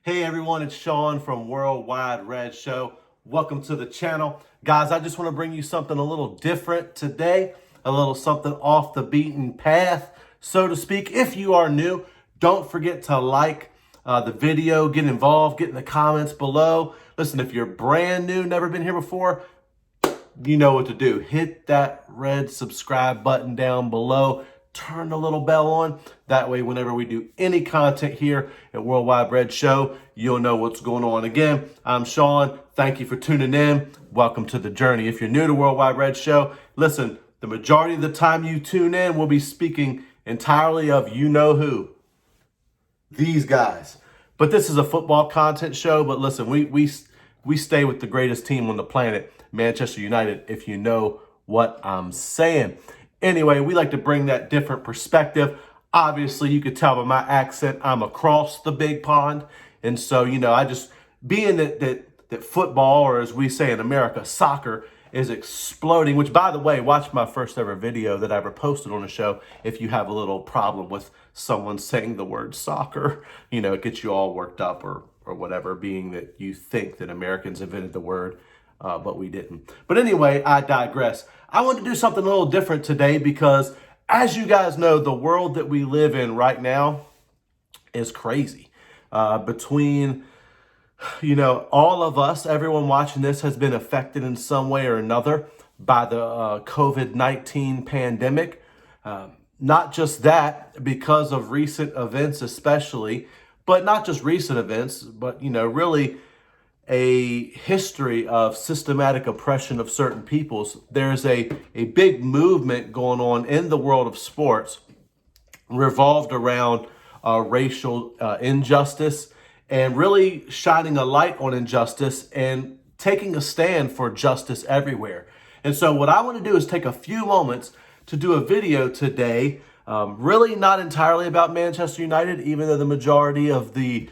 Hey everyone, it's Sean from Worldwide Red Show. Welcome to the channel. Guys, I just want to bring you something a little different today, a little something off the beaten path, so to speak. If you are new, don't forget to like the video, get involved, get in the comments below. Listen, if you're brand new, never been here before, you know what to do. Hit that red subscribe button down below. Turn the little bell on. That way, whenever we do any content here at Worldwide Red Show, you'll know what's going on. Again, I'm Sean. Thank you for tuning in. Welcome to the journey. If you're new to Worldwide Red Show, listen, the majority of the time you tune in, we'll be speaking entirely of you know who. These guys. But this is a football content show. But listen, we stay with the greatest team on the planet, Manchester United, if you know what I'm saying. Anyway, we like to bring that different perspective. Obviously, you could tell by my accent, I'm across the big pond. And so, I just, being that football, or as we say in America, soccer, is exploding, which, by the way, watch my first ever video that I ever posted on the show if you have a little problem with someone saying the word soccer. It gets you all worked up or whatever, being that you think that Americans invented the word, but we didn't. But anyway, I digress. I want to do something a little different today because, as you guys know, the world that we live in right now is crazy. Between all of us, everyone watching this has been affected in some way or another by the COVID-19 pandemic. Not just that, because of recent events especially, but not just recent events, but, really a history of systematic oppression of certain peoples. There's a big movement going on in the world of sports revolved around racial injustice and really shining a light on injustice and taking a stand for justice everywhere. And so what I want to do is take a few moments to do a video today, really not entirely about Manchester United, even though the majority of the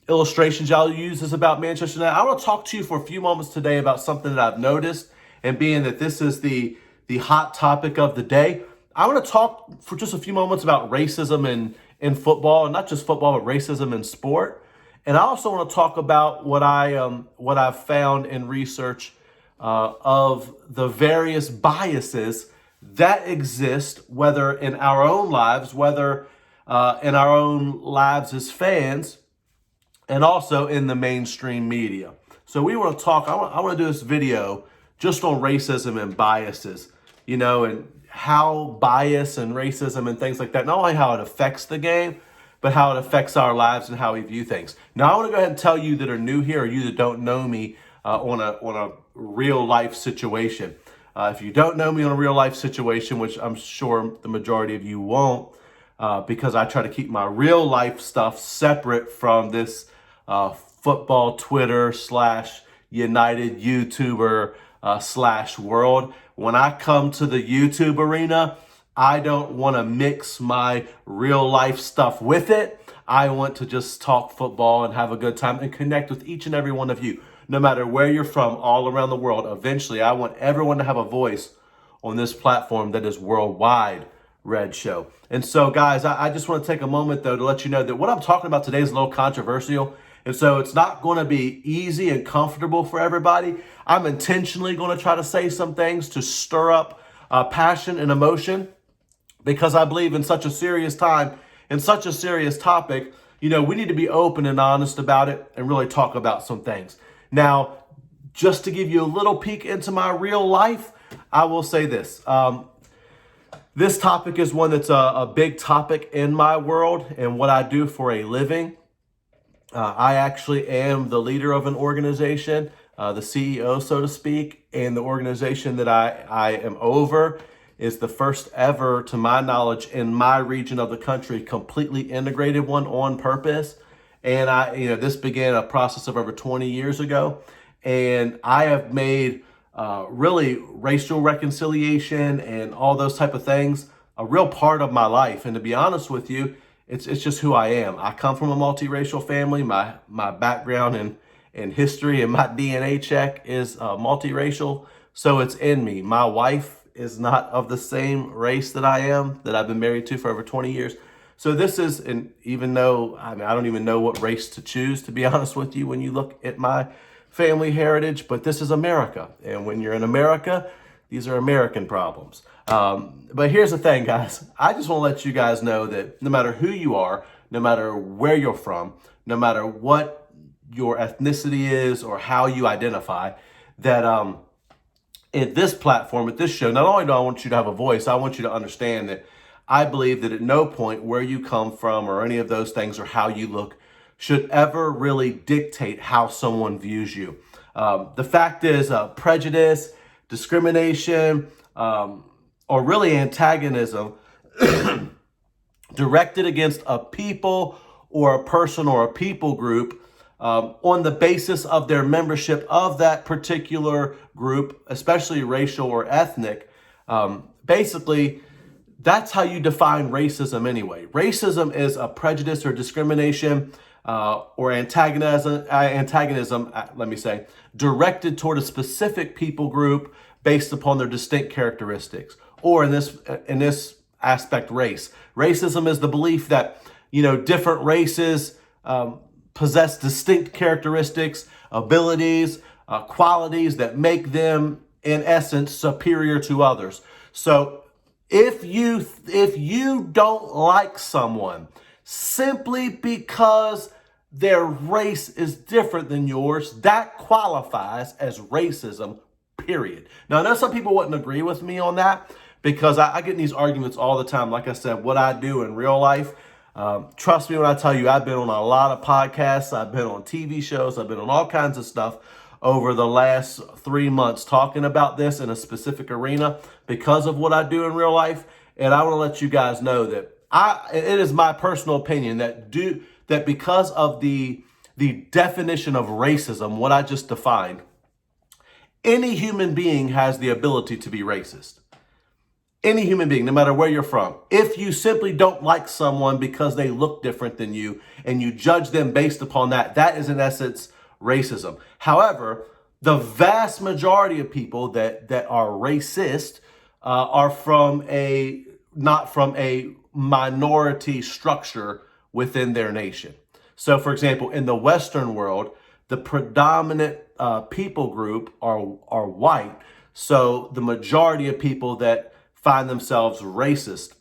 illustrations y'all use is about Manchester United. I want to talk to you for a few moments today about something that I've noticed, and being that this is the hot topic of the day, I want to talk for just a few moments about racism in football, and not just football, but racism in sport. And I also want to talk about what I've found in research of the various biases that exist, whether in our own lives, whether in our own lives as fans, and also in the mainstream media. So we want to talk, I want to do this video just on racism and biases, and how bias and racism and things like that, not only how it affects the game, but how it affects our lives and how we view things. Now, I want to go ahead and tell you that are new here, or you that don't know me on a real life situation. If you don't know me on a real life situation, which I'm sure the majority of you won't, because I try to keep my real life stuff separate from this football Twitter / United YouTuber / world. When I come to the YouTube arena, I don't want to mix my real life stuff with it. I want to just talk football and have a good time and connect with each and every one of you, no matter where you're from, all around the world. Eventually, I want everyone to have a voice on this platform that is Worldwide Red Show. And so, guys, I just want to take a moment, though, to let you know that what I'm talking about today is a little controversial. And so it's not going to be easy and comfortable for everybody. I'm intentionally going to try to say some things to stir up passion and emotion, because I believe in such a serious time, in such a serious topic, we need to be open and honest about it and really talk about some things. Now, just to give you a little peek into my real life, I will say this. This topic is one that's a big topic in my world and what I do for a living. I actually am the leader of an organization, the CEO, so to speak, and the organization that I am over is the first ever, to my knowledge, in my region of the country, completely integrated one on purpose. And this began a process of over 20 years ago. And I have made really racial reconciliation and all those type of things a real part of my life. And to be honest with you, it's just who I am. I come from a multiracial family. My background and history and my DNA check is multiracial. So it's in me. My wife is not of the same race that I am, that I've been married to for over 20 years. So this is, and even though, I don't even know what race to choose, to be honest with you, when you look at my family heritage, but this is America. And when you're in America, these are American problems. But here's the thing, guys. I just want to let you guys know that no matter who you are, no matter where you're from, no matter what your ethnicity is or how you identify, that at this platform, at this show, not only do I want you to have a voice, I want you to understand that I believe that at no point where you come from or any of those things or how you look should ever really dictate how someone views you. The fact is, prejudice, discrimination, or really antagonism directed against a people or a person or a people group on the basis of their membership of that particular group, especially racial or ethnic, basically, that's how you define racism anyway. Racism is a prejudice or discrimination or antagonism, directed toward a specific people group based upon their distinct characteristics, or in this aspect, race. Racism is the belief that, different races possess distinct characteristics, abilities, qualities that make them, in essence, superior to others. So if you don't like someone simply because their race is different than yours, that qualifies as racism, period. Now, I know some people wouldn't agree with me on that because I get in these arguments all the time. Like I said, what I do in real life, trust me when I tell you, I've been on a lot of podcasts, I've been on TV shows, I've been on all kinds of stuff over the last 3 months talking about this in a specific arena because of what I do in real life. And I want to let you guys know that it is my personal opinion that because of the definition of racism, what I just defined, any human being has the ability to be racist. Any human being, no matter where you're from. If you simply don't like someone because they look different than you and you judge them based upon that, that is in essence racism. However, the vast majority of people that are racist are not from a minority structure within their nation. So, for example, in the Western world, the predominant people group are white. So the majority of people that find themselves racist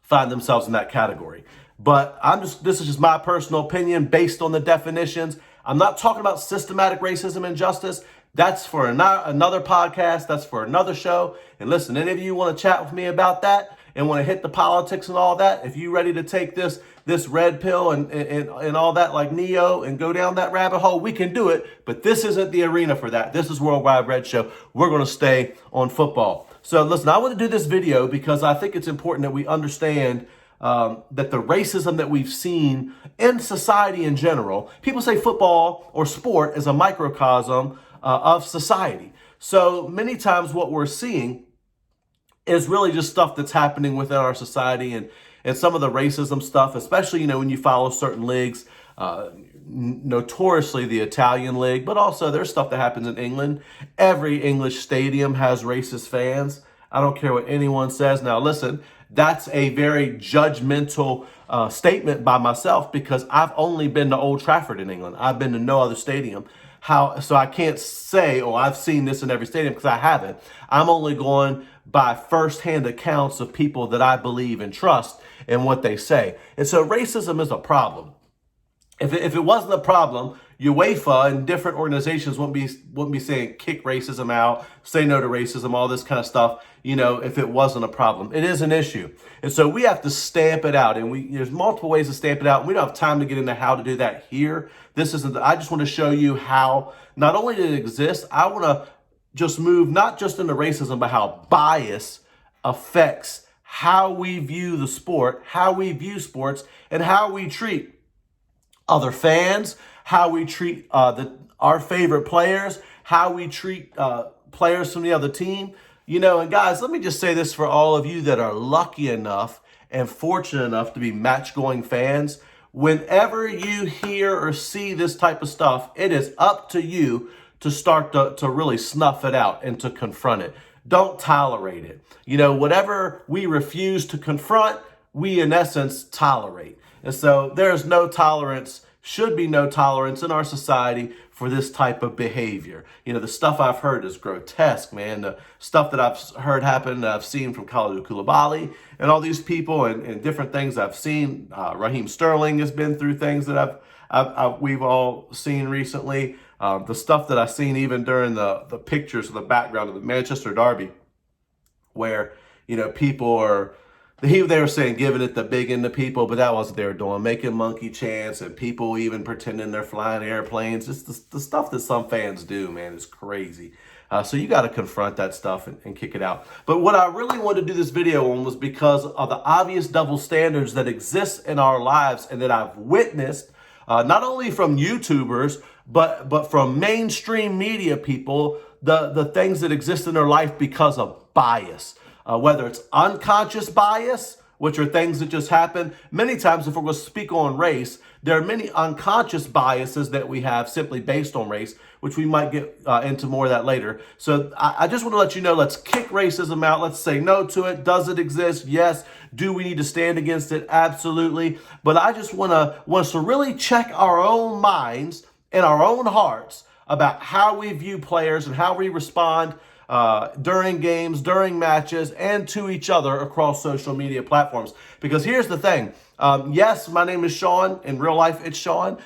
find themselves in that category. But this is just my personal opinion based on the definitions. I'm not talking about systematic racism and justice. That's for another podcast. That's for another show. And listen, any of you want to chat with me about that and want to hit the politics and all that, if you're ready to take this red pill and all that like Neo and go down that rabbit hole, we can do it. But this isn't the arena for that. This is Worldwide Red Show. We're going to stay on football. So listen, I want to do this video because I think it's important that we understand that the racism that we've seen in society in general, people say football or sport is a microcosm of society. So many times what we're seeing is really just stuff that's happening within our society and some of the racism stuff, especially, when you follow certain leagues, notoriously the Italian league, but also there's stuff that happens in England. Every English stadium has racist fans. I don't care what anyone says. Now, listen, that's a very judgmental statement by myself because I've only been to Old Trafford in England. I've been to no other stadium. So I can't say, I've seen this in every stadium because I haven't. I'm only going by firsthand accounts of people that I believe and trust in what they say. And so racism is a problem. If it wasn't a problem, UEFA and different organizations wouldn't be saying kick racism out, say no to racism, all this kind of stuff, if it wasn't a problem. It is an issue. And so we have to stamp it out. And there's multiple ways to stamp it out. And we don't have time to get into how to do that here. I just want to show you how not only did it exist, I want to just move not just into racism, but how bias affects how we view the sport, how we view sports, and how we treat other fans, how we treat our favorite players, how we treat players from the other team. And guys, let me just say this for all of you that are lucky enough and fortunate enough to be match-going fans. Whenever you hear or see this type of stuff, it is up to you to start to really snuff it out and to confront it. Don't tolerate it. Whatever we refuse to confront, we in essence tolerate. And so there's no tolerance, should be no tolerance in our society for this type of behavior. You know, the stuff I've heard is grotesque, man. The stuff that I've heard happen, that I've seen from Khalid Koulibaly and all these people, and different things I've seen. Raheem Sterling has been through things that we've all seen recently. The stuff that I've seen even during the pictures of the background of the Manchester Derby, where, you know, people are, they were saying giving it the big end to people, but that wasn't what they were doing, making monkey chants and people even pretending they're flying airplanes. Just the stuff that some fans do, man, is crazy. So you got to confront that stuff and kick it out. But what I really wanted to do this video on was because of the obvious double standards that exist in our lives and that I've witnessed, not only from YouTubers, but from mainstream media people, the things that exist in their life because of bias. Whether it's unconscious bias, which are things that just happen. Many times, if we're going to speak on race, there are many unconscious biases that we have simply based on race, which we might get into more of that later. So I just want to let you know, let's kick racism out. Let's say no to it. Does it exist? Yes. Do we need to stand against it? Absolutely. But I just want us to really check our own minds and our own hearts about how we view players and how we respond during games, during matches, and to each other across social media platforms. Because here's the thing. Yes, my name is Sean. In real life, it's Sean.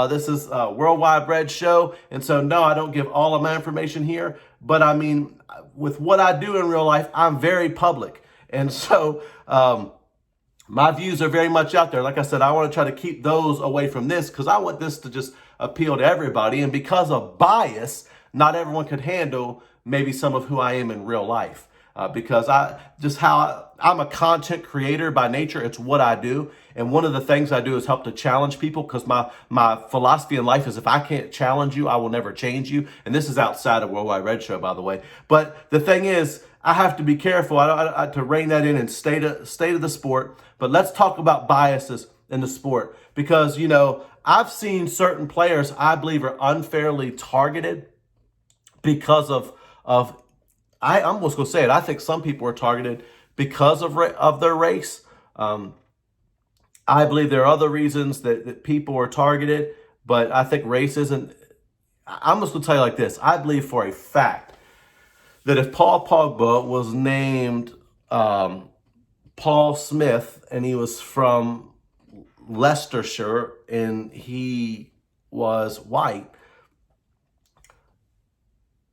This is a Worldwide Red Show. And so, no, I don't give all of my information here. But I mean, with what I do in real life, I'm very public. And so, my views are very much out there. Like I said, I want to try to keep those away from this because I want this to just appeal to everybody. And because of bias, not everyone could handle maybe some of who I am in real life. Because I'm a content creator by nature. It's what I do. And one of the things I do is help to challenge people, because my philosophy in life is if I can't challenge you, I will never change you. And this is outside of Worldwide Red Show, by the way. But the thing is, I have to be careful to rein that in and state of the sport. But let's talk about biases in the sport, because, you know, I've seen certain players I believe are unfairly targeted because of I'm just going to say it. I think some people are targeted because of their race. I believe there are other reasons that people are targeted, but I think race isn't. I'm just going to tell you like this. I believe for a fact that if Paul Pogba was named Paul Smith and he was from Leicestershire and he was white,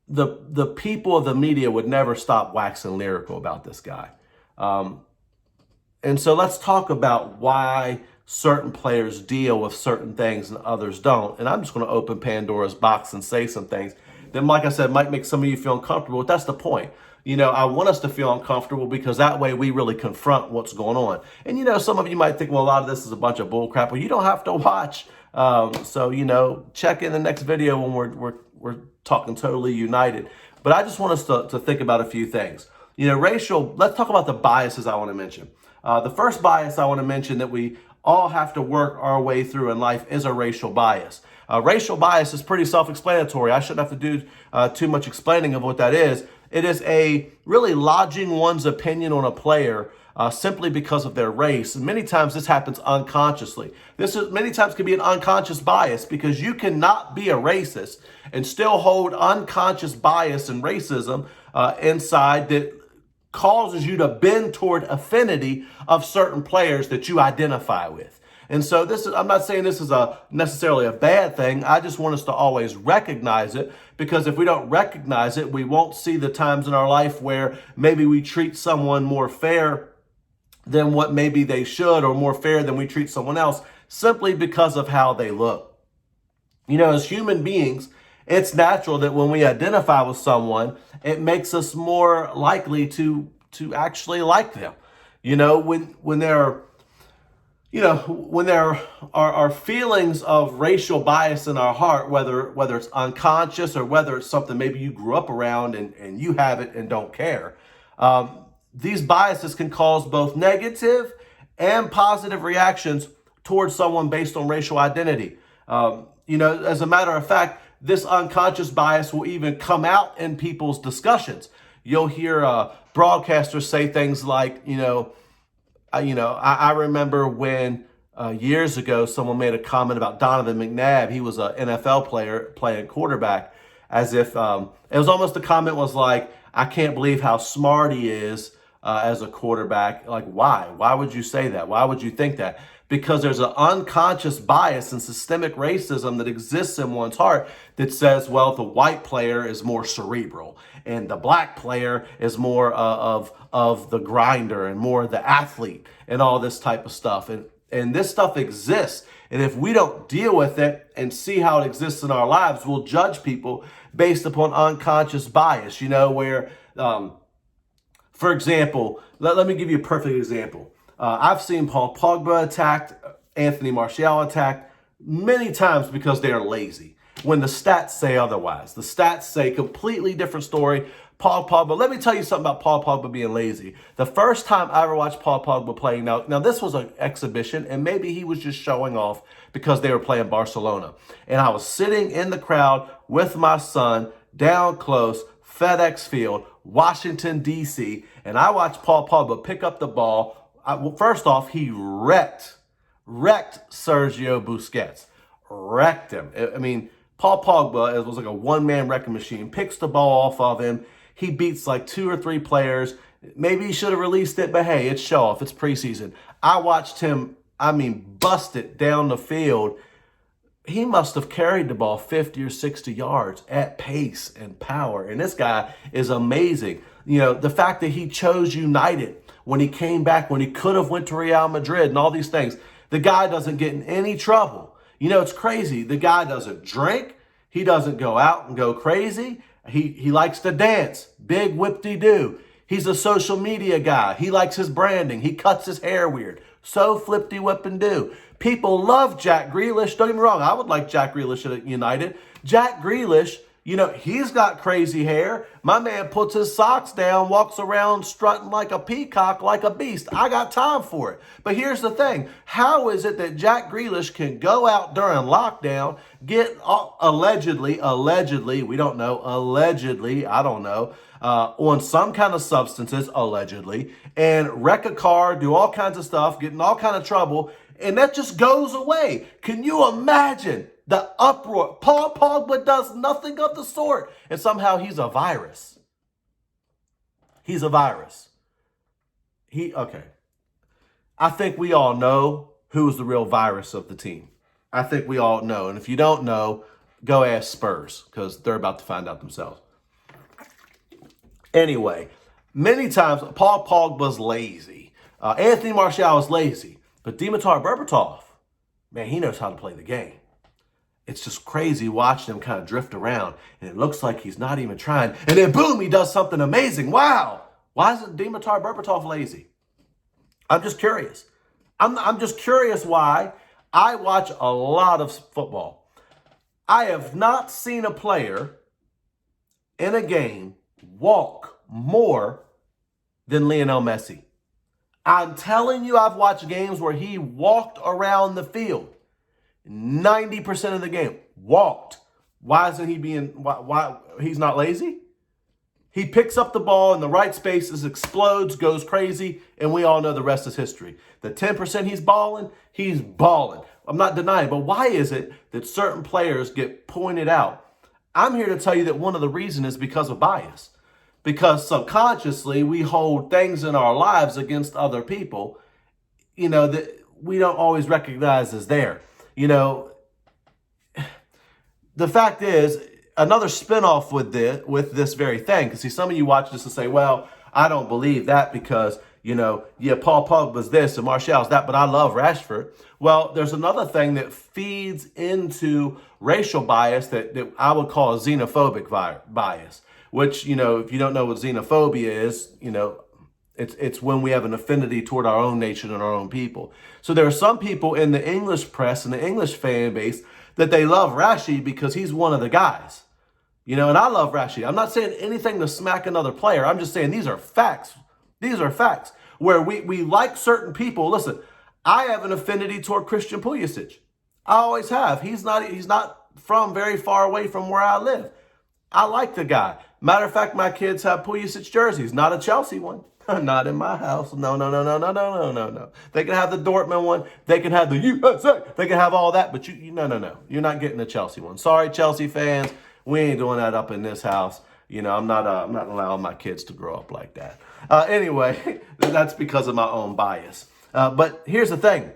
the people of the media would never stop waxing lyrical about this guy. And so let's talk about why certain players deal with certain things and others don't. And I'm just going to open Pandora's box and say some things that, like I said, might make some of you feel uncomfortable. But that's the point. You know, I want us to feel uncomfortable because that way we really confront what's going on. And, you know, some of you might think, well, a lot of this is a bunch of bull crap. Well, you don't have to watch. So, you know, check in the next video when we're talking totally united. But I just want us to think about a few things. You know, let's talk about the biases I want to mention. The first bias I want to mention that we all have to work our way through in life is a racial bias. Racial bias is pretty self-explanatory. I shouldn't have to do too much explaining of what that is. It is a really lodging one's opinion on a player simply because of their race. And many times this happens unconsciously. Many times can be an unconscious bias, because you cannot be a racist and still hold unconscious bias and racism inside that causes you to bend toward affinity of certain players that you identify with. And so I'm not saying this is necessarily a bad thing. I just want us to always recognize it, because if we don't recognize it, we won't see the times in our life where maybe we treat someone more fair than what maybe they should, or more fair than we treat someone else, simply because of how they look. You know, as human beings, it's natural that when we identify with someone, it makes us more likely to actually like them. You know, when there are feelings of racial bias in our heart, whether it's unconscious or whether it's something maybe you grew up around and you have it and don't care, these biases can cause both negative and positive reactions towards someone based on racial identity. You know, as a matter of fact, this unconscious bias will even come out in people's discussions. You'll hear broadcasters say things like, you know, I remember when years ago someone made a comment about Donovan McNabb. He was an NFL player playing quarterback, as if it was almost the comment was like, I can't believe how smart he is as a quarterback. Like, why? Why would you say that? Why would you think that? Because there's an unconscious bias and systemic racism that exists in one's heart that says, well, the white player is more cerebral and the black player is more of the grinder and more the athlete and all this type of stuff. And this stuff exists. And if we don't deal with it and see how it exists in our lives, we'll judge people based upon unconscious bias, where, for example, let me give you a perfect example. I've seen Paul Pogba attacked, Anthony Martial attacked many times because they are lazy. When the stats say otherwise, the stats say completely different story. Paul Pogba, let me tell you something about Paul Pogba being lazy. The first time I ever watched Paul Pogba play, now this was an exhibition, and maybe he was just showing off because they were playing Barcelona. And I was sitting in the crowd with my son, down close, FedEx Field, Washington, D.C., and I watched Paul Pogba pick up the ball. First off, he wrecked Sergio Busquets. Wrecked him. I mean, Paul Pogba, it was like a one-man wrecking machine, picks the ball off of him. He beats like 2 or 3 players. Maybe he should have released it, but hey, it's show off. It's preseason. I watched him, bust it down the field. He must have carried the ball 50 or 60 yards at pace and power. And this guy is amazing. The fact that he chose United when he came back, when he could have went to Real Madrid and all these things. The guy doesn't get in any trouble. It's crazy. The guy doesn't drink. He doesn't go out and go crazy. He likes to dance. Big whip-de-doo. He's a social media guy. He likes his branding. He cuts his hair weird. So flip-de-whip-and-do. People love Jack Grealish. Don't get me wrong. I would like Jack Grealish at United. Jack Grealish, he's got crazy hair. My man puts his socks down, walks around strutting like a peacock, like a beast. I got time for it. But here's the thing. How is it that Jack Grealish can go out during lockdown, get allegedly, we don't know, I don't know, on some kind of substances, allegedly, and wreck a car, do all kinds of stuff, get in all kind of trouble, and that just goes away? Can you imagine the uproar? Paul Pogba does nothing of the sort, and somehow he's a virus. He's a virus. Okay. I think we all know who's the real virus of the team. I think we all know. And if you don't know, go ask Spurs, because they're about to find out themselves. Anyway, many times Paul Pogba's lazy. Anthony Martial is lazy. But Dimitar Berbatov, man, he knows how to play the game. It's just crazy watching him kind of drift around, and it looks like he's not even trying. And then, boom, he does something amazing. Wow. Why isn't Dimitar Berbatov lazy? I'm just curious. I'm just curious why. I watch a lot of football. I have not seen a player in a game walk more than Lionel Messi. I'm telling you, I've watched games where he walked around the field. 90% of the game, walked. Why isn't he why he's not lazy? He picks up the ball in the right spaces, explodes, goes crazy, and we all know the rest is history. The 10% he's balling. I'm not denying, but why is it that certain players get pointed out? I'm here to tell you that one of the reasons is because of bias. Because subconsciously, we hold things in our lives against other people, that we don't always recognize as there. The fact is, another spinoff with this very thing, because see, some of you watch this and say, well, I don't believe that because, Paul Pogba's this and Martial's that, but I love Rashford. Well, there's another thing that feeds into racial bias that I would call a xenophobic bias. Which, if you don't know what xenophobia is, it's when we have an affinity toward our own nation and our own people. So there are some people in the English press and the English fan base that they love Rashi because he's one of the guys. And I love Rashi. I'm not saying anything to smack another player. I'm just saying these are facts. These are facts. Where we like certain people. Listen, I have an affinity toward Christian Pulisic. I always have. He's not from very far away from where I live. I like the guy. Matter of fact, my kids have Pulisic jerseys, not a Chelsea one. Not in my house. No, no, no, no, no, no, no, no, no. They can have the Dortmund one. They can have the USA. They can have all that, but no, no, no. You're not getting the Chelsea one. Sorry, Chelsea fans. We ain't doing that up in this house. I'm not allowing my kids to grow up like that. Anyway, that's because of my own bias. But here's the thing.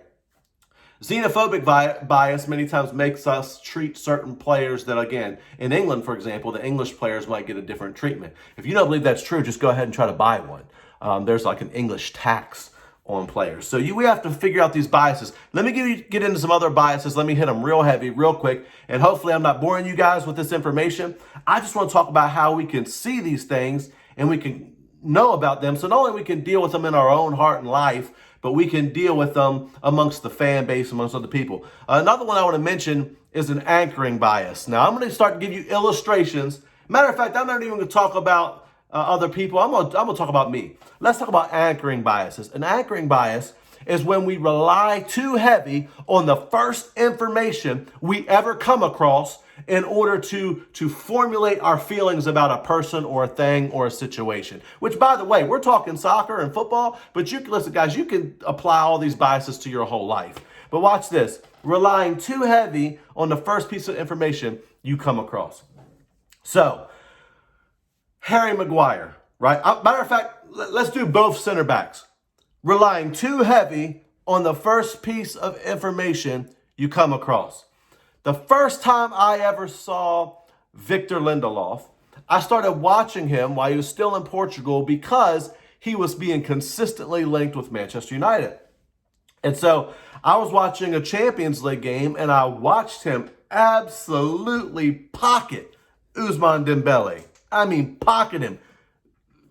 Xenophobic bias many times makes us treat certain players that, again, in England, for example, the English players might get a different treatment. If you don't believe that's true, just go ahead and try to buy one. There's like an English tax on players. So we have to figure out these biases. Let me get into some other biases. Let me hit them real heavy, real quick. And hopefully I'm not boring you guys with this information. I just want to talk about how we can see these things and we can know about them. So not only we can deal with them in our own heart and life, but we can deal with them amongst the fan base, amongst other people. Another one I want to mention is an anchoring bias. Now, I'm going to start to give you illustrations. Matter of fact, I'm not even going to talk about other people. I'm going to talk about me. Let's talk about anchoring biases. An anchoring bias is when we rely too heavy on the first information we ever come across in order to formulate our feelings about a person or a thing or a situation. Which, by the way, we're talking soccer and football, but listen, guys, you can apply all these biases to your whole life. But watch this. Relying too heavy on the first piece of information you come across. So, Harry Maguire, right? Matter of fact, let's do both center backs. Relying too heavy on the first piece of information you come across. The first time I ever saw Victor Lindelof, I started watching him while he was still in Portugal because he was being consistently linked with Manchester United. And so I was watching a Champions League game and I watched him absolutely pocket Ousmane Dembele. I mean, pocket him.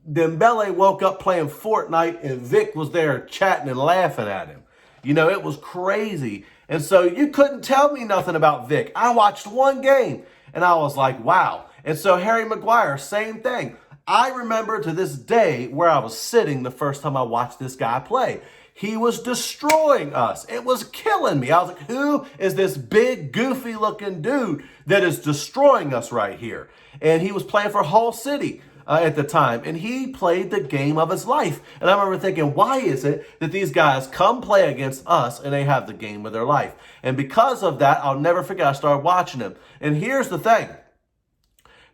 Dembele woke up playing Fortnite and Vic was there chatting and laughing at him. It was crazy. And so you couldn't tell me nothing about Vic. I watched one game and I was like, wow. And so Harry Maguire, same thing. I remember to this day where I was sitting the first time I watched this guy play. He was destroying us. It was killing me. I was like, who is this big, goofy looking dude that is destroying us right here? And he was playing for Hull City at the time, and he played the game of his life. And I remember thinking, why is it that these guys come play against us and they have the game of their life? And because of that, I'll never forget, I started watching him. And here's the thing.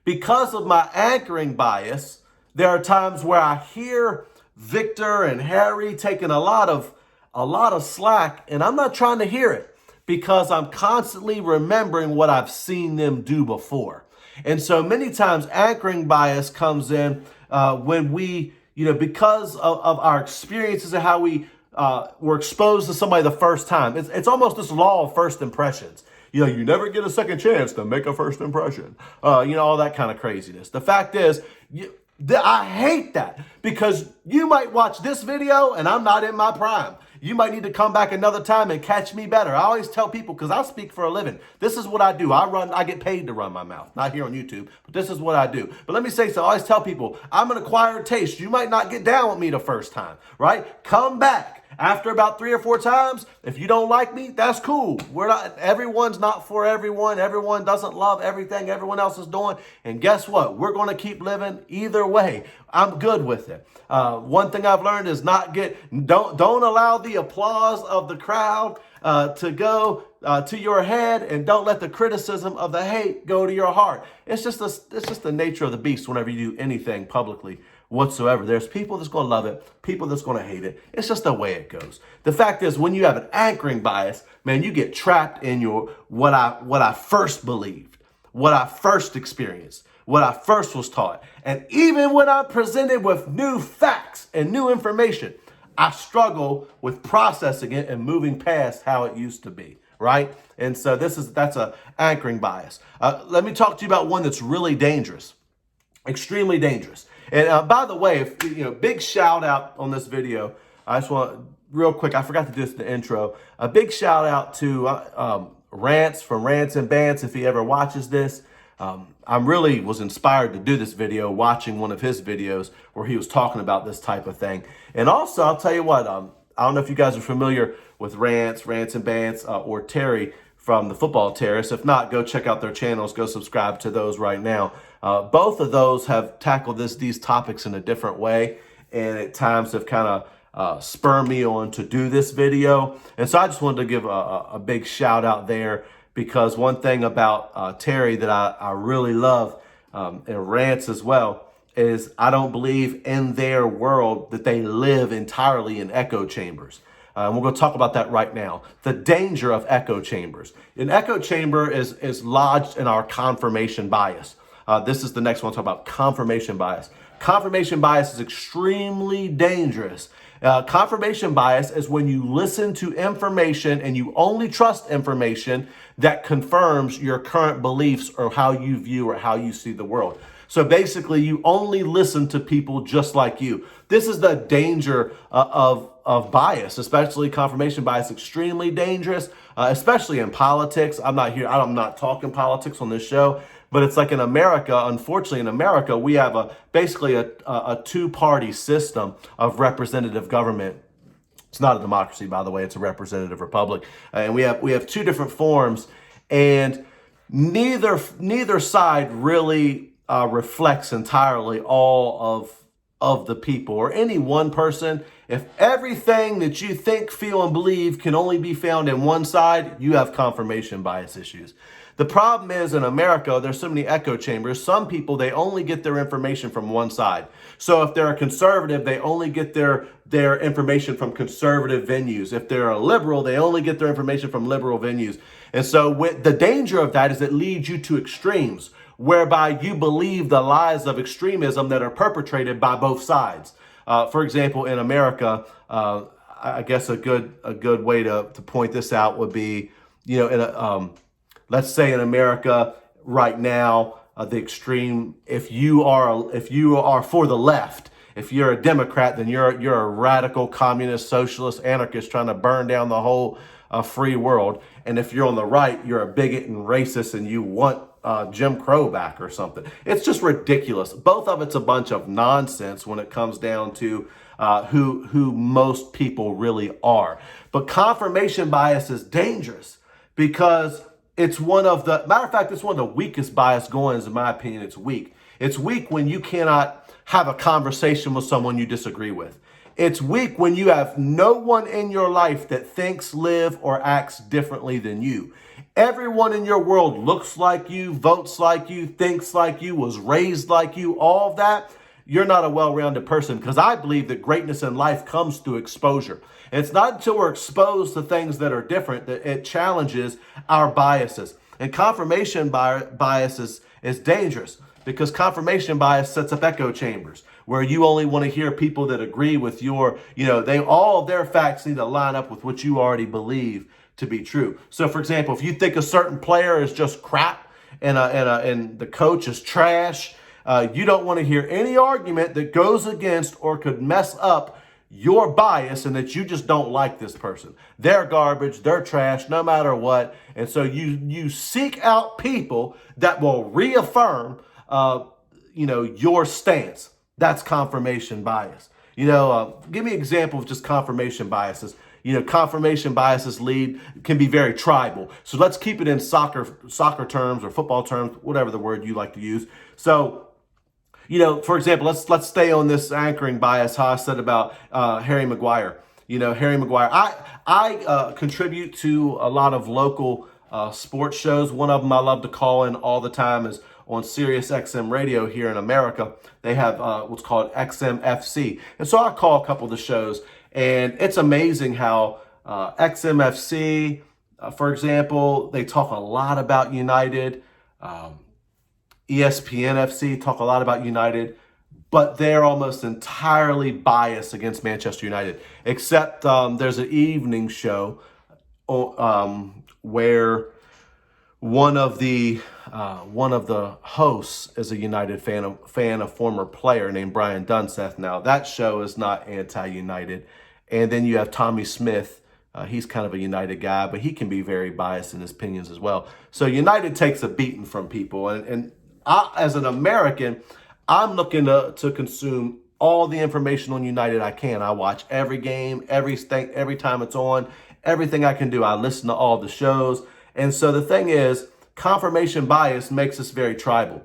Because of my anchoring bias, there are times where I hear Victor and Harry taking a lot of slack, and I'm not trying to hear it because I'm constantly remembering what I've seen them do before. And so many times anchoring bias comes in when we, because of our experiences and how we were exposed to somebody the first time. It's almost this law of first impressions. You never get a second chance to make a first impression. All that kind of craziness. The fact is, I hate that because you might watch this video and I'm not in my prime. You might need to come back another time and catch me better. I always tell people, because I speak for a living, this is what I do. I get paid to run my mouth. Not here on YouTube, but this is what I do. But let me say so. I always tell people, I'm an acquired taste. You might not get down with me the first time, right? Come back. After about 3 or 4 times, if you don't like me, that's cool. Everyone's not for everyone. Everyone doesn't love everything everyone else is doing. And guess what? We're going to keep living either way. I'm good with it. One thing I've learned is don't allow the applause of the crowd to go to your head, and don't let the criticism of the hate go to your heart. It's just the nature of the beast whenever you do anything publicly whatsoever. There's people that's going to love it, people that's going to hate it. It's just the way it goes. The fact is, when you have an anchoring bias, man, you get trapped in what I first believed, what I first experienced, what I first was taught. And even when I'm presented with new facts and new information, I struggle with processing it and moving past how it used to be, right? And so that's a anchoring bias. Let me talk to you about one that's really dangerous, extremely dangerous. And by the way, big shout out on this video. I just want real quick, I forgot to do this in the intro. A big shout out to Rance from Rants and Bants if he ever watches this. I really was inspired to do this video watching one of his videos where he was talking about this type of thing. And also, I'll tell you what, I don't know if you guys are familiar with Rants and Bants, or Terry from the Football Terrace. If not, go check out their channels. Go subscribe to those right now. Both of those have tackled these topics in a different way. and at times have kind of spurred me on to do this video. And so I just wanted to give a big shout out there, because one thing about Terry that I really love, and Rants as well, is I don't believe in their world that they live entirely in echo chambers. And we're going to talk about that right now. The danger of echo chambers. An echo chamber is lodged in our confirmation bias. This is the next one. I'll talk about confirmation bias. Confirmation bias is extremely dangerous. Confirmation bias is when you listen to information and you only trust information that confirms your current beliefs or how you view or how you see the world. So basically, you only listen to people just like you. This is the danger of bias, especially confirmation bias. Extremely dangerous, especially in politics. I'm not talking politics on this show, but it's like in America. Unfortunately, in America, we have basically a two-party system of representative government. It's not a democracy, by the way. It's a representative republic, and we have two different forms, and neither side really reflects entirely all of the people or any one person. If everything that you think, feel, and believe can only be found in one side, you have confirmation bias issues. The problem is in America, there's so many echo chambers. Some people, they only get their information from one side. So if they're a conservative, they only get their information from conservative venues. If they're a liberal, they only get their information from liberal venues. And so the danger of that is it leads you to extremes, whereby you believe the lies of extremism that are perpetrated by both sides. For example, in America, I guess a good way to point this out would be, let's say in America right now, the extreme. If you are for the left, if you're a Democrat, then you're a radical communist, socialist, anarchist trying to burn down the whole free world. And if you're on the right, you're a bigot and racist and you want Jim Crow back or something. It's just ridiculous. Both of it's a bunch of nonsense when it comes down to who most people really are. But confirmation bias is dangerous because it's one of the weakest bias going. In my opinion, it's weak. It's weak when you cannot have a conversation with someone you disagree with. It's weak when you have no one in your life that thinks, live, or acts differently than you. Everyone in your world looks like you, votes like you, thinks like you, was raised like you, all of that. You're not a well-rounded person, because I believe that greatness in life comes through exposure. And it's not until we're exposed to things that are different that it challenges our biases. And confirmation bias is dangerous, because confirmation bias sets up echo chambers where you only want to hear people that agree with all of their facts need to line up with what you already believe to be true. So, for example, if you think a certain player is just crap and the coach is trash, you don't want to hear any argument that goes against or could mess up your bias and that you just don't like this person. They're garbage, they're trash, no matter what. And so you seek out people that will reaffirm, your stance. That's confirmation bias. Give me an example of just confirmation biases. Confirmation biases can be very tribal. So let's keep it in soccer terms or football terms, whatever the word you like to use. So, for example, let's stay on this anchoring bias, how I said about Harry Maguire. Harry Maguire. I contribute to a lot of local sports shows. One of them I love to call in all the time is on Sirius XM radio here in America. They have what's called XMFC. And so I call a couple of the shows. And it's amazing how XMFC, for example, they talk a lot about United. ESPN FC talk a lot about United, but they're almost entirely biased against Manchester United, except there's an evening show where one of the hosts is a United fan, a former player named Brian Dunseth. Now, that show is not anti-United. And then you have Tommy Smith. He's kind of a United guy, but he can be very biased in his opinions as well. So United takes a beating from people. And I, as an American, I'm looking to consume all the information on United I can. I watch every game, every time it's on, everything I can do. I listen to all the shows. And so the thing is, confirmation bias makes us very tribal.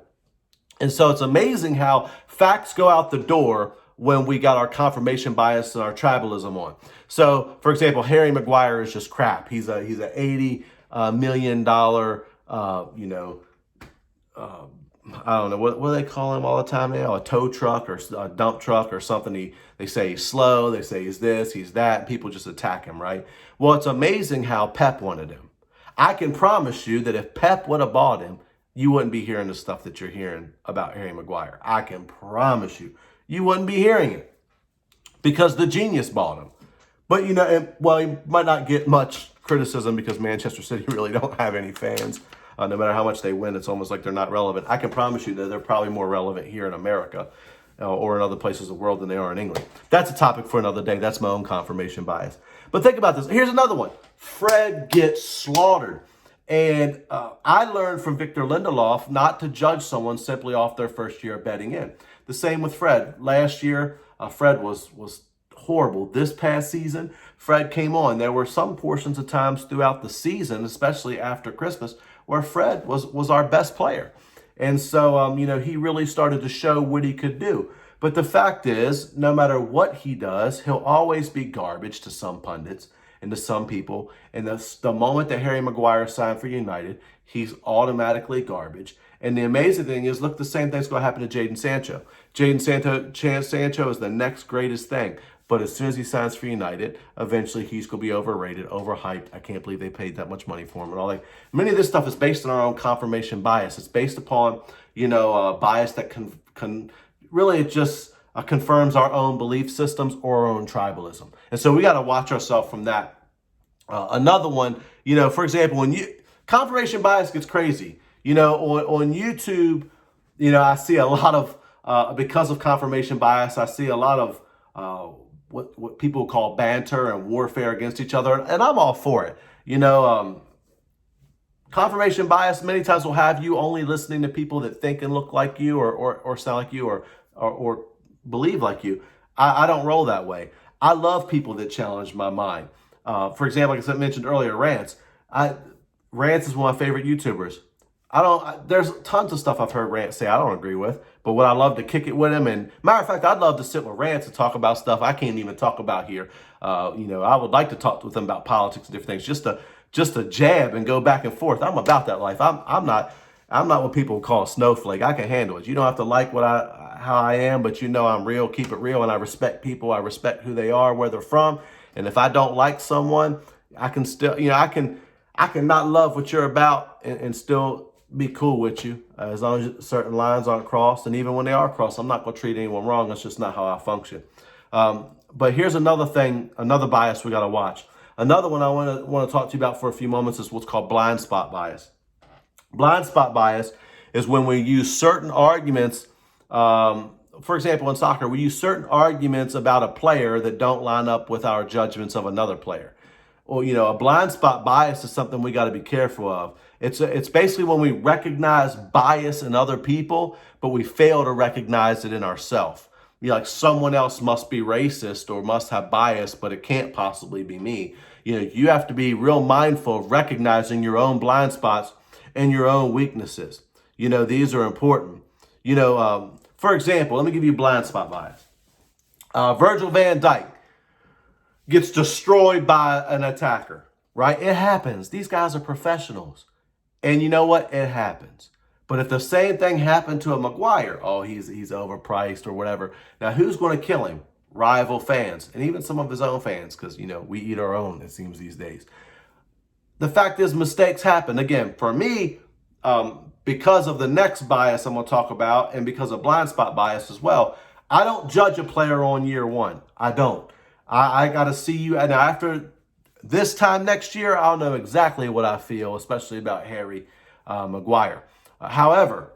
And so it's amazing how facts go out the door when we got our confirmation bias and our tribalism on. So, for example, Harry Maguire is just crap. He's a $80 million, I don't know, what do they call him all the time now? A tow truck or a dump truck or something. They say he's slow. They say he's this, he's that. People just attack him, right? Well, it's amazing how Pep wanted him. I can promise you that if Pep would have bought him, you wouldn't be hearing the stuff that you're hearing about Harry Maguire. I can promise you, you wouldn't be hearing it because the genius bought him. But, he might not get much criticism because Manchester City really don't have any fans. No matter how much they win, it's almost like they're not relevant. I can promise you that they're probably more relevant here in America or in other places of the world than they are in England. That's a topic for another day. That's my own confirmation bias. But think about this. Here's another one. Fred gets slaughtered. And I learned from Victor Lindelof not to judge someone simply off their first year of betting in. The same with Fred. Last year, Fred was horrible. This past season, Fred came on. There were some portions of times throughout the season, especially after Christmas, where Fred was our best player. And so, he really started to show what he could do. But the fact is, no matter what he does, he'll always be garbage to some pundits and to some people. And the moment that Harry Maguire signed for United, he's automatically garbage. And the amazing thing is, look, the same thing's going to happen to Jadon Sancho. Sancho is the next greatest thing. But as soon as he signs for United, eventually he's going to be overrated, overhyped. I can't believe they paid that much money for him and all that. Many of this stuff is based on our own confirmation bias. It's based upon, bias that really it just confirms our own belief systems or our own tribalism. And so we got to watch ourselves from that. Another one, for example, confirmation bias gets crazy. On YouTube, I see a lot of, because of confirmation bias, I see a lot of, what people call banter and warfare against each other. And I'm all for it. Confirmation bias many times will have you only listening to people that think and look like you or sound like you or believe like you. I don't roll that way. I love people that challenge my mind. For example, like I mentioned earlier, Rance. Rance is one of my favorite YouTubers. There's tons of stuff I've heard Rance say I don't agree with, but would I love to kick it with him? And matter of fact, I'd love to sit with Rance and talk about stuff I can't even talk about here. I would like to talk with him about politics and different things, just to jab and go back and forth. I'm about that life. I'm not what people call a snowflake. I can handle it. You don't have to like how I am, but I'm real, keep it real, and I respect people. I respect who they are, where they're from. And if I don't like someone, I can still, I can not love what you're about and still be cool with you as long as certain lines aren't crossed. And even when they are crossed, I'm not going to treat anyone wrong. That's just not how I function. But here's another thing, another bias we got to watch. Another one I want to talk to you about for a few moments is what's called blind spot bias. Blind spot bias is when we use certain arguments. For example, in soccer, we use certain arguments about a player that don't line up with our judgments of another player. Well, a blind spot bias is something we got to be careful of. It's basically when we recognize bias in other people, but we fail to recognize it in ourselves. Like someone else must be racist or must have bias, but it can't possibly be me. You have to be real mindful of recognizing your own blind spots and your own weaknesses. These are important. For example, let me give you blind spot bias. Virgil van Dijk gets destroyed by an attacker, right? It happens. These guys are professionals. And you know what? It happens. But if the same thing happened to a Maguire, he's overpriced or whatever. Now, who's going to kill him? Rival fans and even some of his own fans because, we eat our own, it seems, these days. The fact is mistakes happen. Again, for me, because of the next bias I'm going to talk about and because of blind spot bias as well, I don't judge a player on year one. I don't. I got to see you. And after this time next year, I'll know exactly what I feel, especially about Harry Maguire. However,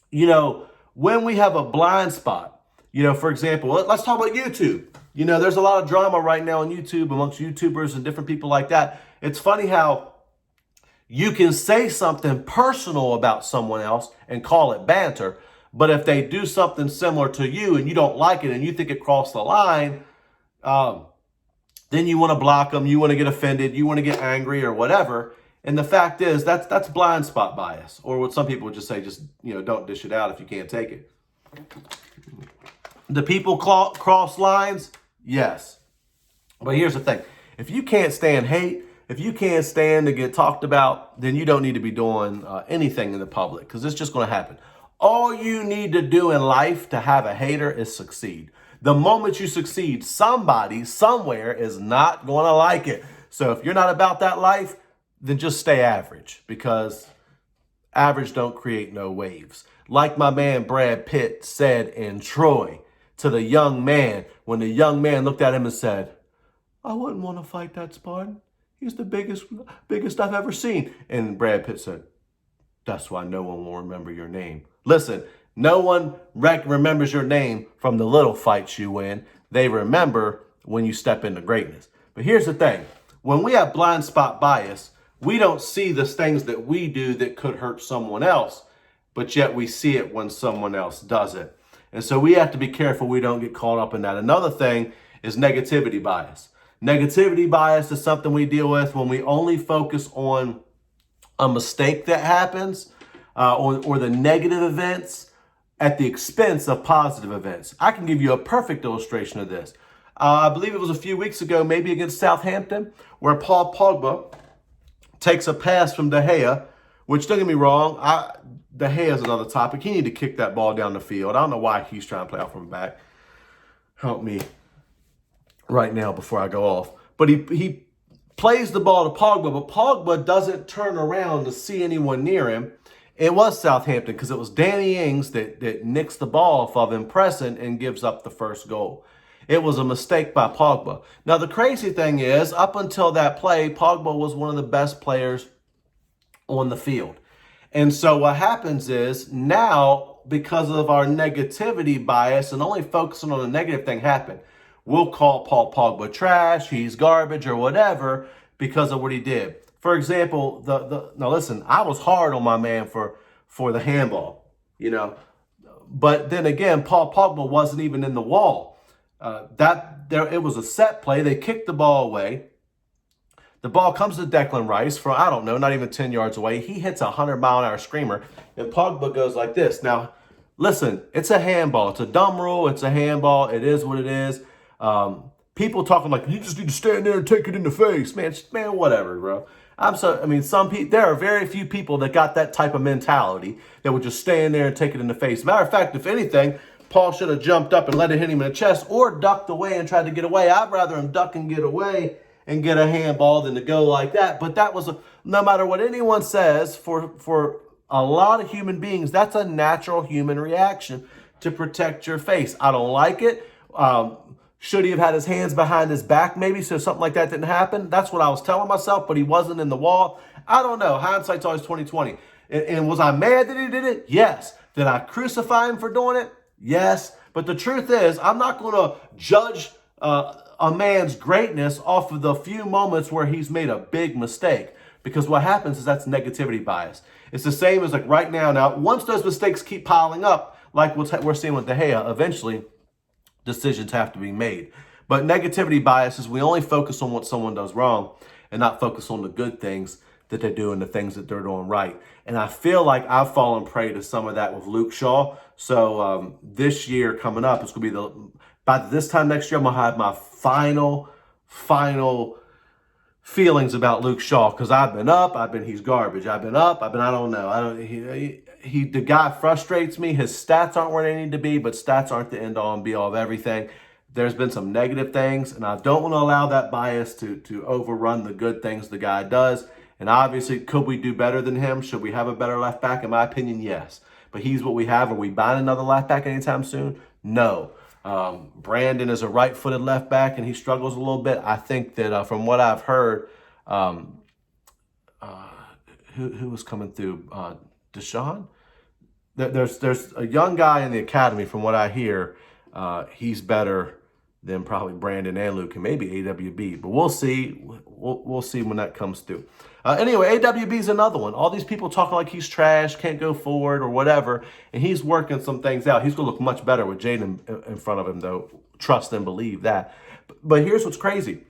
when we have a blind spot, for example, let's talk about YouTube. There's a lot of drama right now on YouTube amongst YouTubers and different people like that. It's funny how you can say something personal about someone else and call it banter. But if they do something similar to you and you don't like it and you think it crossed the line, then you want to block them, you want to get offended, you want to get angry or whatever. And the fact is, that's blind spot bias. Or what some people would just say, don't dish it out if you can't take it. Do people cross lines? Yes. But here's the thing. If you can't stand hate, if you can't stand to get talked about, then you don't need to be doing anything in the public, because it's just going to happen. All you need to do in life to have a hater is succeed. The moment you succeed, somebody somewhere is not going to like it. So if you're not about that life, then just stay average, because average don't create no waves. Like my man Brad Pitt said in Troy to the young man, when the young man looked at him and said, "I wouldn't want to fight that Spartan. He's the biggest I've ever seen." And Brad Pitt said, "That's why no one will remember your name." Listen, no one remembers your name from the little fights you win. They remember when you step into greatness. But here's the thing. When we have blind spot bias, we don't see the things that we do that could hurt someone else, but yet we see it when someone else does it. And so we have to be careful we don't get caught up in that. Another thing is negativity bias. Negativity bias is something we deal with when we only focus on a mistake that happens or the negative events at the expense of positive events. I can give you a perfect illustration of this. I believe it was a few weeks ago, maybe against Southampton, where Paul Pogba takes a pass from De Gea, which, don't get me wrong, De Gea is another topic. He need to kick that ball down the field. I don't know why he's trying to play out from the back. Help me right now before I go off. But he plays the ball to Pogba, but Pogba doesn't turn around to see anyone near him. It was Southampton, because it was Danny Ings that nicks the ball off of him pressing and gives up the first goal. It was a mistake by Pogba. Now, the crazy thing is, up until that play, Pogba was one of the best players on the field. And so what happens is, now, because of our negativity bias and only focusing on the negative thing happen, we'll call Paul Pogba trash, he's garbage, or whatever, because of what he did. For example, now listen, I was hard on my man for the handball, but then again, Paul Pogba wasn't even in the wall. It was a set play. They kicked the ball away. The ball comes to Declan Rice from, I don't know, not even 10 yards away. He hits a 100-mile-an-hour screamer, and Pogba goes like this. Now, listen, it's a handball. It's a dumb rule. It's a handball. It is what it is. People talking like, you just need to stand there and take it in the face. Man, whatever, bro. There are very few people that got that type of mentality that would just stand there and take it in the face. Matter of fact, if anything, Paul should have jumped up and let it hit him in the chest or ducked away and tried to get away. I'd rather him duck and get away and get a handball than to go like that. But that was, no matter what anyone says, for a lot of human beings, that's a natural human reaction to protect your face. I don't like it. Should he have had his hands behind his back maybe so something like that didn't happen? That's what I was telling myself, but he wasn't in the wall. I don't know. Hindsight's always 20/20. And was I mad that he did it? Yes. Did I crucify him for doing it? Yes. But the truth is, I'm not going to judge a man's greatness off of the few moments where he's made a big mistake. Because what happens is that's negativity bias. It's the same as like right now. Now, once those mistakes keep piling up, like we're seeing with De Gea, eventually decisions have to be made. But negativity bias is we only focus on what someone does wrong and not focus on the good things that they do and the things that they're doing right. And I feel like I've fallen prey to some of that with Luke Shaw. So this year coming up, it's going to be by this time next year, I'm going to have my final feelings about Luke Shaw, because he's garbage. I don't know. The guy frustrates me. His stats aren't where they need to be, but stats aren't the end all and be all of everything. There's been some negative things, and I don't want to allow that bias to overrun the good things the guy does. And obviously, could we do better than him? Should we have a better left back? In my opinion, yes. But he's what we have. Are we buying another left back anytime soon? No. Brandon is a right-footed left back, and he struggles a little bit. I think that from what I've heard, who was coming through? Deshaun? There's a young guy in the academy, from what I hear. He's better than probably Brandon and Luke, and maybe AWB. But we'll see. We'll see when that comes through. Anyway, AWB is another one. All these people talking like he's trash, can't go forward or whatever, and he's working some things out. He's going to look much better with Jaden in front of him, though. Trust and believe that. But here's what's crazy.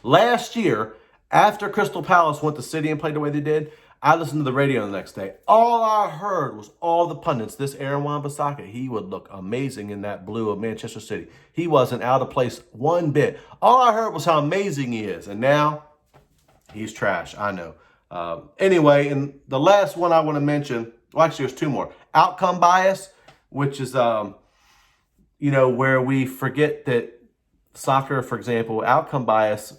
Last year, after Crystal Palace went to City and played the way they did, I listened to the radio the next day. All I heard was all the pundits. This Aaron Wan-Bissaka, he would look amazing in that blue of Manchester City. He wasn't out of place one bit. All I heard was how amazing he is. And now he's trash, I know. Anyway, and the last one I want to mention, well, actually there's two more. Outcome bias, which is, where we forget that soccer, for example, outcome bias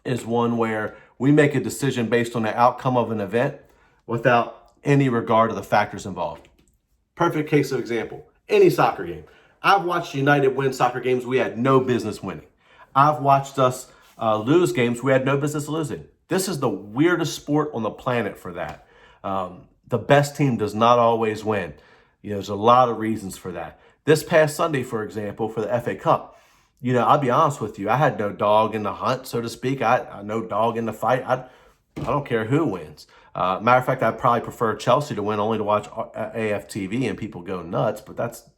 is one where we make a decision based on the outcome of an event without any regard to the factors involved. Perfect case of example, any soccer game. I've watched United win soccer games we had no business winning. I've watched us lose games we had no business losing. This is the weirdest sport on the planet for that. The best team does not always win. There's a lot of reasons for that. This past Sunday, for example, for the FA Cup, I'll be honest with you. I had no dog in the hunt, so to speak. I no dog in the fight. I don't care who wins. Matter of fact, I'd probably prefer Chelsea to win only to watch AFTV and people go nuts, but that's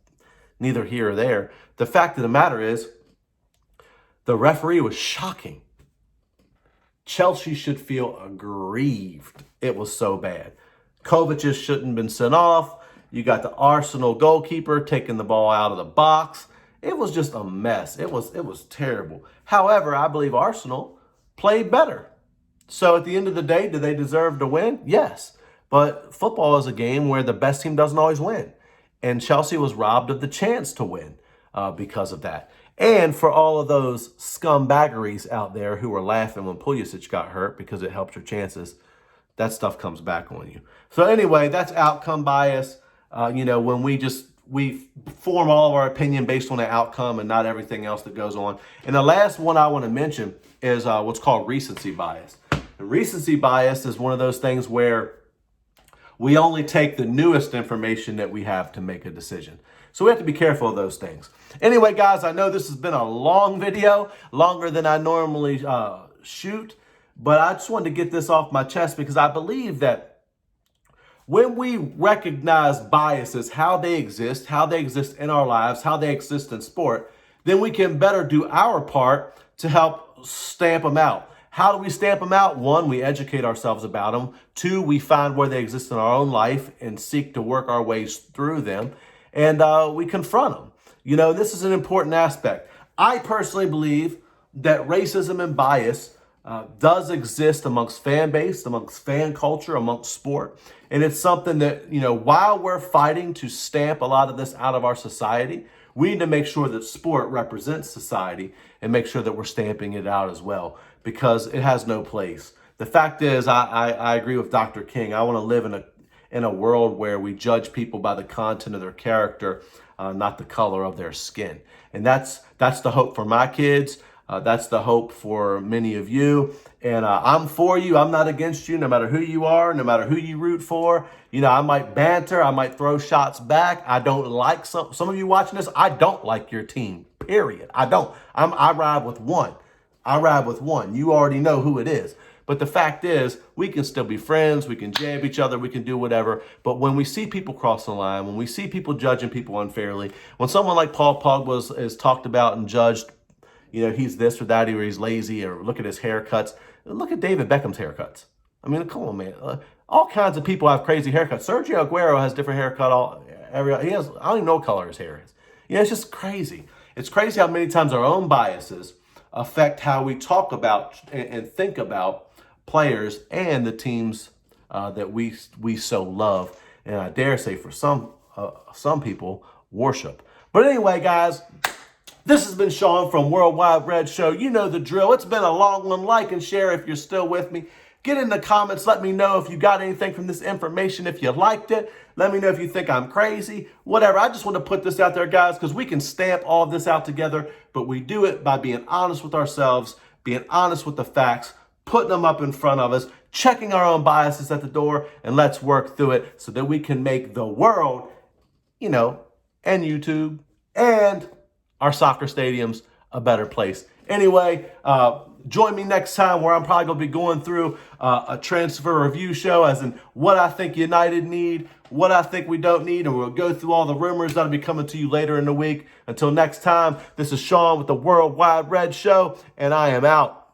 neither here or there. The fact of the matter is, the referee was shocking. Chelsea should feel aggrieved. It was so bad. Kovacic shouldn't have been sent off. You got the Arsenal goalkeeper taking the ball out of the box. It was just a mess. It was terrible. However, I believe Arsenal played better. So at the end of the day, do they deserve to win? Yes. But football is a game where the best team doesn't always win. And Chelsea was robbed of the chance to win because of that. And for all of those scumbaggeries out there who were laughing when Pulisic got hurt because it helped your chances, that stuff comes back on you. So anyway, that's outcome bias. When we form all of our opinion based on the outcome and not everything else that goes on. And the last one I want to mention is what's called recency bias. And recency bias is one of those things where we only take the newest information that we have to make a decision. So we have to be careful of those things. Anyway, guys, I know this has been a long video, longer than I normally shoot, but I just wanted to get this off my chest because I believe that when we recognize biases, how they exist in our lives, how they exist in sport, then we can better do our part to help stamp them out. How do we stamp them out? One, we educate ourselves about them. Two, we find where they exist in our own life and seek to work our ways through them. And we confront them. This is an important aspect. I personally believe that racism and bias does exist amongst fan base, amongst fan culture, amongst sport. And it's something that, while we're fighting to stamp a lot of this out of our society, we need to make sure that sport represents society and make sure that we're stamping it out as well, because it has no place. The fact is, I agree with Dr. King. I want to live in a world where we judge people by the content of their character, not the color of their skin. And that's the hope for my kids. That's the hope for many of you. And I'm for you. I'm not against you, no matter who you are, no matter who you root for. I might banter. I might throw shots back. I don't like some of you watching this. I don't like your team, period. I don't. I ride with one. You already know who it is. But the fact is, we can still be friends. We can jab each other. We can do whatever. But when we see people crossing the line, when we see people judging people unfairly, when someone like Paul Pogba is talked about and judged, he's this or that, or he's lazy, or look at his haircuts. Look at David Beckham's haircuts. I mean, come on, man. All kinds of people have crazy haircuts. Sergio Aguero has different haircut. I don't even know what color his hair is. It's just crazy. It's crazy how many times our own biases affect how we talk about and think about players and the teams that we so love, and I dare say for some people worship. But anyway, guys, this has been Sean from Worldwide Red Show. You know the drill. It's been a long one. Like and share if you're still with me. Get in the comments. Let me know if you got anything from this information, if you liked it. Let me know if you think I'm crazy. Whatever. I just want to put this out there, guys, because we can stamp all of this out together, but we do it by being honest with ourselves, being honest with the facts, putting them up in front of us, checking our own biases at the door, and let's work through it so that we can make the world, and YouTube and our soccer stadiums a better place. Anyway, join me next time where I'm probably going to be going through a transfer review show, as in what I think United need, what I think we don't need, and we'll go through all the rumors that'll be coming to you later in the week. Until next time, this is Sean with the Worldwide Red Show, and I am out.